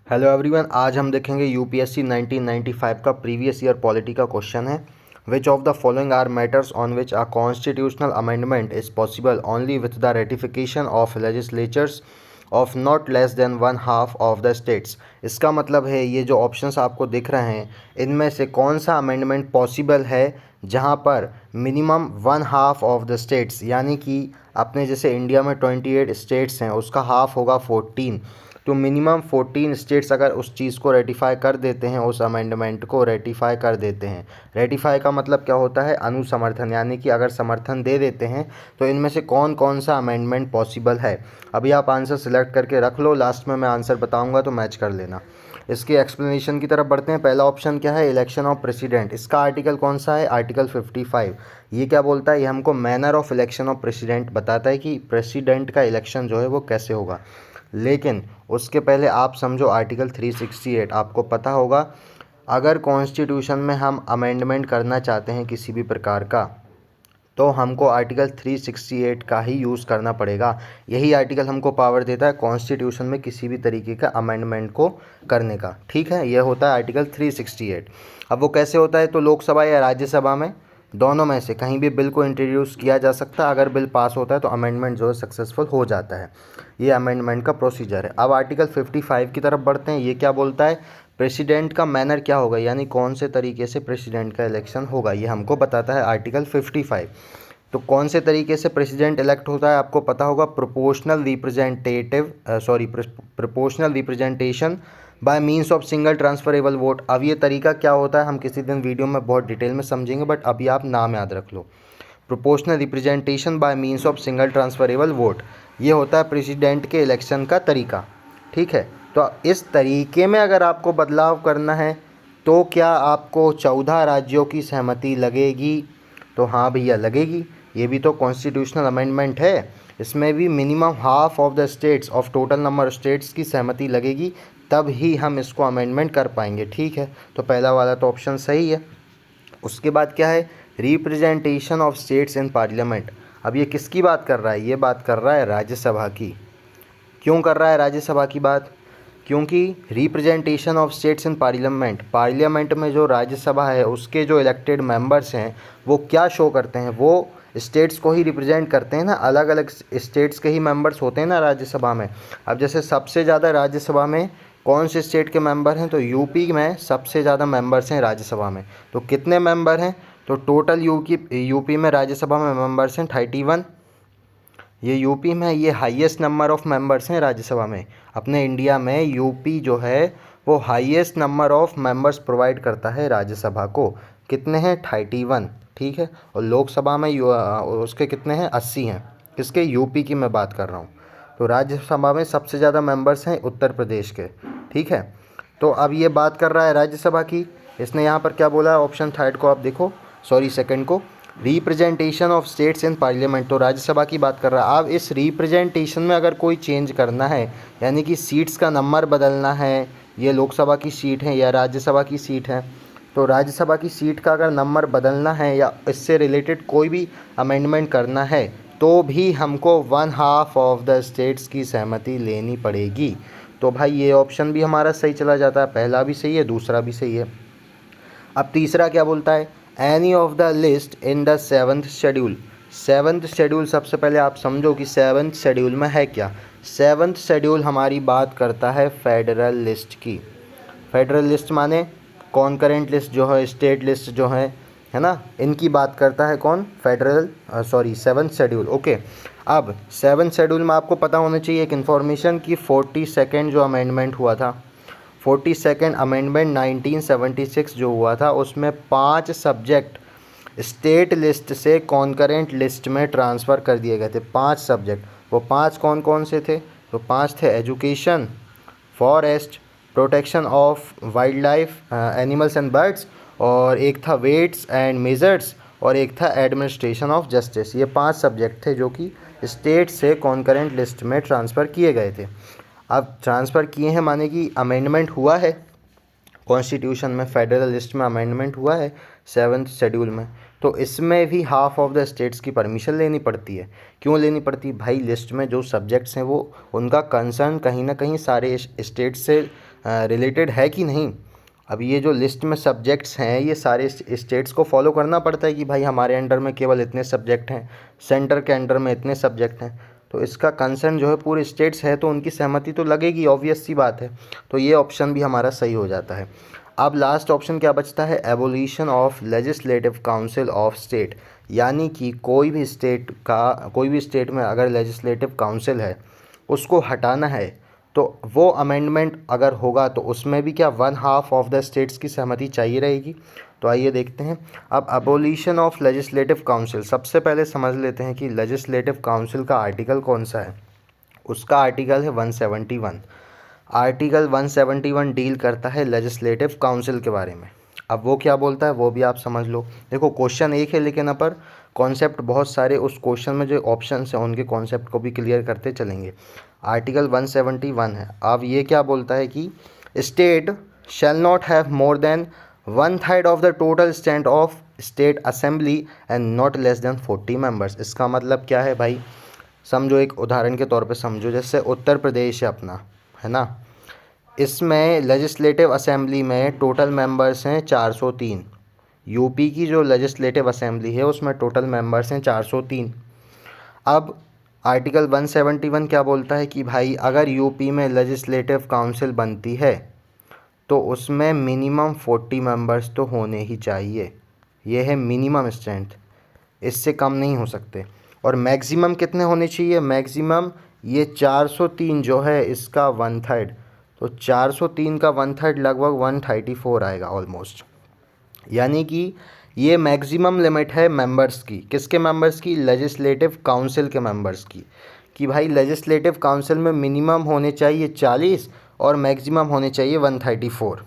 Hello everyone, आज हम देखेंगे यूपीएससी 1995 का प्रीवियस ईयर पॉलिटी का क्वेश्चन है। Which of the following are matters on which a constitutional amendment is possible only with the ratification of legislatures of not less than one half of the states. इसका मतलब है ये जो options आपको दिख रहे हैं इनमें से कौन सा अमेंडमेंट पॉसिबल है जहाँ पर minimum one half of the states, यानी कि अपने जैसे इंडिया में 28 स्टेट्स हैं उसका हाफ होगा 14, तो मिनिमम 14 स्टेट्स अगर उस चीज़ को रेटिफाई कर देते हैं, उस अमेंडमेंट को रेटिफाई कर देते हैं। रेटिफाई का मतलब क्या होता है? अनुसमर्थन, यानी कि अगर समर्थन दे देते हैं तो इनमें से कौन कौन सा अमेंडमेंट पॉसिबल है। अभी आप आंसर सेलेक्ट करके रख लो, लास्ट में मैं आंसर बताऊंगा तो मैच कर लेना। इसके एक्सप्लेनेशन की तरफ बढ़ते हैं। पहला ऑप्शन क्या है? Election of president. इसका आर्टिकल कौन सा है? आर्टिकल 55। ये क्या बोलता है? ये हमको manner of election of president बताता है कि प्रेसिडेंट का इलेक्शन जो है वो कैसे होगा। लेकिन उसके पहले आप समझो आर्टिकल 368। आपको पता होगा अगर कॉन्स्टिट्यूशन में हम अमेंडमेंट करना चाहते हैं किसी भी प्रकार का तो हमको आर्टिकल 368 का ही यूज़ करना पड़ेगा। यही आर्टिकल हमको पावर देता है कॉन्स्टिट्यूशन में किसी भी तरीके का अमेंडमेंट को करने का। ठीक है, यह होता है आर्टिकल 368। अब वो कैसे होता है? तो लोकसभा या राज्यसभा में दोनों में से कहीं भी बिल को इंट्रोड्यूस किया जा सकता है। अगर बिल पास होता है तो अमेंडमेंट जो है सक्सेसफुल हो जाता है। ये अमेंडमेंट का प्रोसीजर है। अब आर्टिकल 55 की तरफ बढ़ते हैं। ये क्या बोलता है? प्रेसिडेंट का मैनर क्या होगा, यानी कौन से तरीके से प्रेसिडेंट का इलेक्शन होगा, ये हमको बताता है आर्टिकल 55। तो कौन से तरीके से प्रेसिडेंट इलेक्ट होता है आपको पता होगा? Proportional representation by means of single transferable vote. अब ये तरीका क्या होता है हम किसी दिन वीडियो में बहुत डिटेल में समझेंगे, बट अभी आप नाम याद रख लो। Proportional representation by means of single transferable vote, ये होता है प्रेसिडेंट के इलेक्शन का तरीका। ठीक है, तो इस तरीके में अगर आपको बदलाव करना है तो क्या आपको 14 राज्यों की सहमति लगेगी? तो हाँ भैया लगेगी। ये भी तो कॉन्स्टिट्यूशनल अमेंडमेंट है, इसमें भी minimum half of the states of total number states की सहमति लगेगी, तब ही हम इसको अमेंडमेंट कर पाएंगे। ठीक है, तो पहला वाला तो ऑप्शन सही है। उसके बाद क्या है? Representation of states in parliament. अब ये किसकी बात कर रहा है? ये बात कर रहा है राज्यसभा की। क्यों कर रहा है राज्यसभा की बात? क्योंकि representation of states in parliament, parliament में जो राज्यसभा है उसके जो इलेक्टेड मेंबर्स हैं वो क्या शो करते हैं? वो स्टेट्स को ही रिप्रेजेंट करते हैं ना, अलग अलग स्टेट्स के ही मेंबर्स होते हैं ना राज्यसभा में। अब जैसे सबसे ज़्यादा राज्यसभा में कौन से स्टेट के मेंबर हैं? तो यूपी में सबसे ज़्यादा मेंबर्स हैं राज्यसभा में। तो कितने मेंबर हैं? तो टोटल यूपी में राज्यसभा में मेंबर्स हैं 31। ये यूपी में ये हाईएस्ट नंबर ऑफ़ मेंबर्स हैं राज्यसभा में। अपने इंडिया में यूपी जो है वो highest number of members provide करता है राज्यसभा को। कितने हैं? 31। ठीक है, और लोकसभा में उसके कितने हैं? 80 हैं। किसके? यूपी की मैं बात कर रहा हूँ। तो राज्यसभा में सबसे ज़्यादा मेंबर्स हैं उत्तर प्रदेश के। ठीक है, तो अब ये बात कर रहा है राज्यसभा की। इसने यहाँ पर क्या बोला है? ऑप्शन थर्ड को आप देखो, सॉरी सेकंड को, representation of states in parliament. तो राज्यसभा की बात कर रहा है। अब इस रिप्रेजेंटेशन में अगर कोई चेंज करना है, यानी कि सीट्स का नंबर बदलना है, ये लोकसभा की सीट है या राज्यसभा की सीट है, तो राज्यसभा की सीट का अगर नंबर बदलना है या इससे रिलेटेड कोई भी अमेंडमेंट करना है तो भी हमको one half of the states की सहमति लेनी पड़ेगी। तो भाई ये ऑप्शन भी हमारा सही चला जाता है, पहला भी सही है, दूसरा भी सही है। अब तीसरा क्या बोलता है? Any of the list in the seventh schedule. Seventh schedule, सबसे पहले आप समझो कि सेवन्थ शेड्यूल में है क्या। सेवन्थ शेड्यूल हमारी बात करता है फेडरल लिस्ट की। फेडरल लिस्ट माने कॉन्करेंट लिस्ट जो है, स्टेट लिस्ट जो है ना, इनकी बात करता है कौन? Federal seventh schedule. ओके, अब सेवन्थ शेड्यूल में आपको पता होना चाहिए एक इन्फॉर्मेशन कि 42nd जो अमेंडमेंट हुआ था, 42nd अमेंडमेंट 1976 जो हुआ था, उसमें 5 सब्जेक्ट स्टेट लिस्ट से कॉन्करेंट लिस्ट में ट्रांसफ़र कर दिए गए थे। 5 सब्जेक्ट, वो 5 कौन कौन से थे? तो 5 थे education, forest, protection of wild life animals and birds, और एक था वेट्स एंड मेजर्स, और एक था एडमिनिस्ट्रेशन ऑफ जस्टिस। ये 5 सब्जेक्ट थे जो कि स्टेट से कॉन्करेंट लिस्ट में ट्रांसफ़र किए गए थे। अब ट्रांसफ़र किए हैं माने कि अमेंडमेंट हुआ है कॉन्स्टिट्यूशन में, फेडरल लिस्ट में अमेंडमेंट हुआ है सेवन्थ शेड्यूल में, तो इसमें भी हाफ ऑफ द स्टेट्स की परमिशन लेनी पड़ती है। क्यों लेनी पड़ती है भाई? लिस्ट में जो सब्जेक्ट्स हैं वो उनका कंसर्न कहीं ना कहीं सारे स्टेट्स से रिलेटेड है कि नहीं। अब ये जो लिस्ट में सब्जेक्ट्स हैं ये सारे स्टेट्स को फॉलो करना पड़ता है कि भाई हमारे अंडर में केवल इतने सब्जेक्ट हैं, सेंटर के अंडर में इतने सब्जेक्ट हैं, तो इसका कंसर्न जो है पूरे स्टेट्स है तो उनकी सहमति तो लगेगी, ऑब्वियस सी बात है। तो ये ऑप्शन भी हमारा सही हो जाता है। अब लास्ट ऑप्शन क्या बचता है, abolition of legislative council of state, यानी कि कोई भी स्टेट में अगर लेजिस्लेटिव काउंसिल है उसको हटाना है तो वो अमेंडमेंट अगर होगा तो उसमें भी क्या 1/2 ऑफ द स्टेट्स की सहमति चाहिए रहेगी। तो आइए देखते हैं। अब अबोलिशन ऑफ लेजिस्लेटिव काउंसिल, सबसे पहले समझ लेते हैं कि लेजिस्लेटिव काउंसिल का आर्टिकल कौन सा है। उसका आर्टिकल है 171। आर्टिकल 171 डील करता है लेजिस्लेटिव काउंसिल के बारे में। अब वो क्या बोलता है वो भी आप समझ लो। देखो क्वेश्चन एक है लेकिन अपर कॉन्सेप्ट बहुत सारे, उस क्वेश्चन में जो ऑप्शंस हैं उनके कॉन्सेप्ट को भी क्लियर करते चलेंगे। आर्टिकल 171 है। अब ये क्या बोलता है कि state shall not have more than 1/3 of the total strength of state assembly and not less then 40 members. इसका मतलब क्या है भाई, समझो एक उदाहरण के तौर पे समझो, जैसे उत्तर प्रदेश है अपना, है ना, इसमें लेजिस्लेटिव असेंबली में टोटल मेंबर्स हैं 403। यूपी की जो लेजिस्लेटिव असेंबली है उसमें टोटल मेंबर्स हैं 403। अब आर्टिकल 171 क्या बोलता है कि भाई अगर यूपी में लेजिस्लेटिव काउंसिल बनती है तो उसमें मिनिमम 40 मेंबर्स तो होने ही चाहिए। ये है मिनिमम स्ट्रेंथ, इससे कम नहीं हो सकते। और मैक्सिमम कितने होने चाहिए, मैक्सिमम ये 403 जो है इसका 1/3, तो 403 का 1/3 लगभग 134 आएगा ऑलमोस्ट। यानी कि ये मैक्सिमम लिमिट है मेंबर्स की, किसके मेंबर्स की, लेजिस्लेटिव काउंसिल के मेंबर्स की, कि भाई लेजिस्लेटिव काउंसिल में मिनिमम होने चाहिए 40 और मैक्सिमम होने चाहिए 134।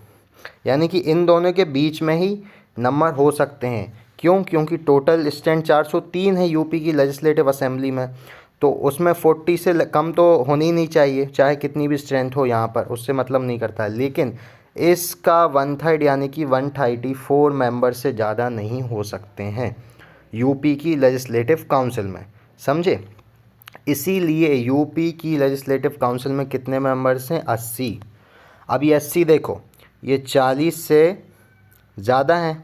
यानी कि इन दोनों के बीच में ही नंबर हो सकते हैं। क्यों, क्योंकि टोटल स्ट्रेंथ 403 है यूपी की लेजिस्लेटिव असेंबली में, तो उसमें 40 से कम तो होनी ही नहीं चाहिए, चाहे कितनी भी स्ट्रेंथ हो यहाँ पर, उससे मतलब नहीं करता है। लेकिन इसका 1/3 यानी कि 134 मेंबर से ज़्यादा नहीं हो सकते हैं यूपी की लेजिस्लेटिव काउंसिल में, समझे। इसीलिए यूपी की लेजिस्लेटिव काउंसिल में कितने मेंबर्स हैं, 80। अब ये 80 देखो, ये 40 से ज़्यादा हैं,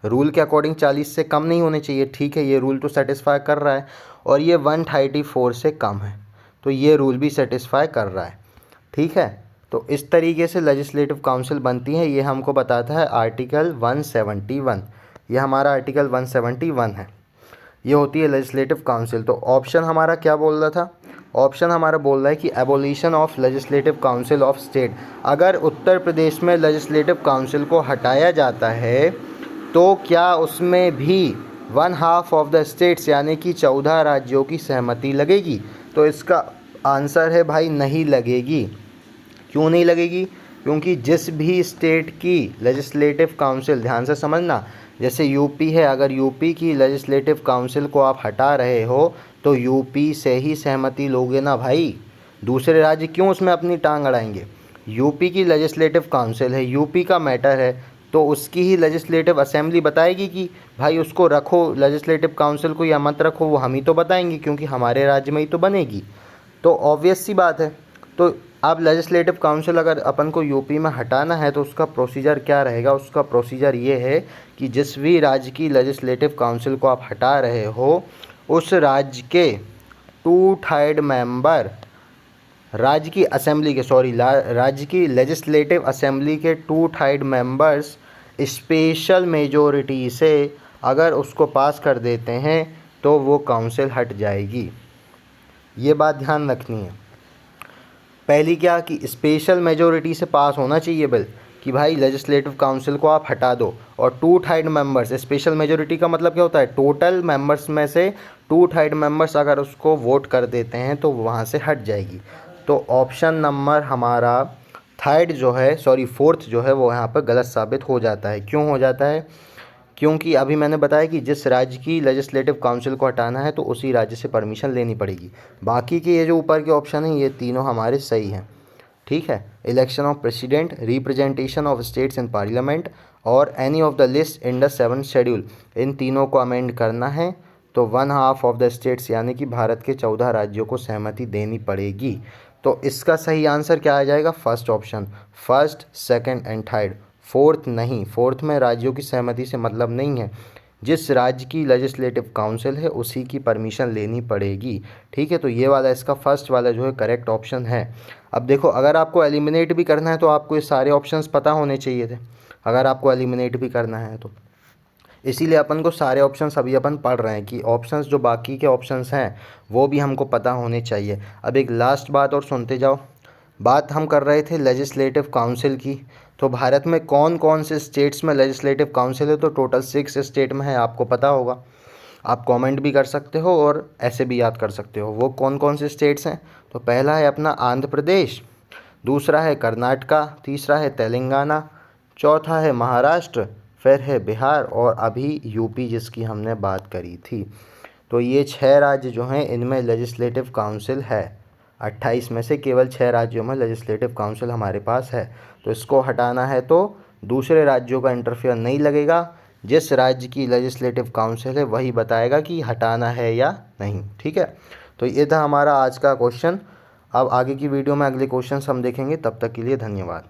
रूल के अकॉर्डिंग 40 से कम नहीं होने चाहिए, ठीक है, ये रूल तो सेटिस्फाई कर रहा है। और ये 134 से कम है तो ये रूल भी सेटिस्फाई कर रहा है, ठीक है। तो इस तरीके से लेजिस्लेटिव काउंसिल बनती है, ये हमको बताता है आर्टिकल 171। ये हमारा आर्टिकल 171 है, ये होती है लेजिस्लेटिव काउंसिल। तो ऑप्शन हमारा क्या बोल रहा था, ऑप्शन हमारा बोल रहा है कि abolition of legislative council of state. अगर उत्तर प्रदेश में लेजिस्लेटिव काउंसिल को हटाया जाता है तो क्या उसमें भी 1/2 ऑफ द स्टेट्स यानी कि 14 राज्यों की सहमति लगेगी। तो इसका आंसर है भाई नहीं लगेगी। क्यों नहीं लगेगी, क्योंकि जिस भी स्टेट की लेजिस्लेटिव काउंसिल, ध्यान से समझना, जैसे यूपी है, अगर यूपी की लेजिस्लेटिव काउंसिल को आप हटा रहे हो तो यूपी से ही सहमति लोगे ना भाई, दूसरे राज्य क्यों उसमें अपनी टांग अड़ाएंगे। यूपी की लेजिस्लेटिव काउंसिल है, यूपी का मैटर है, तो उसकी ही लेजिस्लेटिव असेंबली बताएगी कि भाई उसको रखो लेजिस्लेटिव काउंसिल को या मत रखो, वो हम ही तो बताएंगे क्योंकि हमारे राज्य में ही तो बनेगी। तो ऑब्वियस सी बात है। तो अब लेजिस्लेटिव काउंसिल अगर अपन को यूपी में हटाना है तो उसका प्रोसीजर क्या रहेगा, उसका प्रोसीजर ये है कि जिस भी राज्य की लेजिस्लेटिव काउंसिल को आप हटा रहे हो उस राज्य के 2/3 मेंबर, राज्य की असेंबली के राज्य की लेजिस्लेटिव असेंबली के 2/3 मेंबर्स स्पेशल मेजॉरिटी से अगर उसको पास कर देते हैं तो वो काउंसिल हट जाएगी। ये बात ध्यान रखनी है। पहली क्या कि स्पेशल मेजॉरिटी से पास होना चाहिए बिल कि भाई लेजिस्लेटिव काउंसिल को आप हटा दो, और 2/3 मेंबर्स, स्पेशल मेजॉरिटी का मतलब क्या होता है, टोटल मेंबर्स में से 2/3 मेंबर्स अगर उसको वोट कर देते हैं तो वहाँ से हट जाएगी। तो ऑप्शन नंबर हमारा फोर्थ जो है वो यहाँ पर गलत साबित हो जाता है। क्यों हो जाता है, क्योंकि अभी मैंने बताया कि जिस राज्य की लेजिस्लेटिव काउंसिल को हटाना है तो उसी राज्य से परमिशन लेनी पड़ेगी। बाकी के ये जो ऊपर के ऑप्शन हैं ये तीनों हमारे सही हैं, ठीक है। Election of president, representation of states in parliament और any of the list in the 7th schedule, इन तीनों को अमेंड करना है तो 1/2 ऑफ द स्टेट्स यानी कि भारत के 14 राज्यों को सहमति देनी पड़ेगी। तो तो इसका सही आंसर क्या आ जाएगा? First option, first, second and third. Fourth नहीं, फोर्थ में राज्यों की सहमति से मतलब नहीं है, जिस राज्य की लेजिस्लेटिव काउंसिल है उसी की परमिशन लेनी पड़ेगी। ठीक है, तो ये वाला इसका फर्स्ट वाला जो है करेक्ट ऑप्शन है। अब देखो, अगर आपको एलिमिनेट भी करना है तो आपको ये सारे ऑप्शंस पता होने चाहिए थे, अगर आपको एलिमिनेट भी करना है तो। इसीलिए अपन को सारे ऑप्शंस अभी अपन पढ़ रहे हैं कि ऑप्शंस जो बाकी के ऑप्शंस हैं वो भी हमको पता होने चाहिए। अब एक लास्ट बात और सुनते जाओ। बात हम कर रहे थे लेजिस्लेटिव काउंसिल की, तो भारत में कौन कौन से स्टेट्स में लेजिस्लेटिव काउंसिल है? तो टोटल 6 स्टेट में है, आपको पता होगा। आप कमेंट भी कर सकते हो और ऐसे भी याद कर सकते हो। वो कौन कौन से स्टेट्स हैं? तो पहला है अपना आंध्र प्रदेश, दूसरा है कर्नाटका, तीसरा है तेलंगाना, चौथा है महाराष्ट्र, फिर है बिहार और अभी यूपी जिसकी हमने बात करी थी। तो ये 6 राज्य जो हैं इनमें लेजिस्लेटिव काउंसिल है। 28 में से केवल 6 राज्यों में लेजिस्लेटिव काउंसिल हमारे पास है। तो इसको हटाना है तो दूसरे राज्यों का इंटरफेयर नहीं लगेगा, जिस राज्य की लेजिस्लेटिव काउंसिल है वही बताएगा कि हटाना है या नहीं। ठीक है, तो ये था हमारा आज का क्वेश्चन। अब आगे की वीडियो में अगले क्वेश्चन हम देखेंगे, तब तक के लिए धन्यवाद।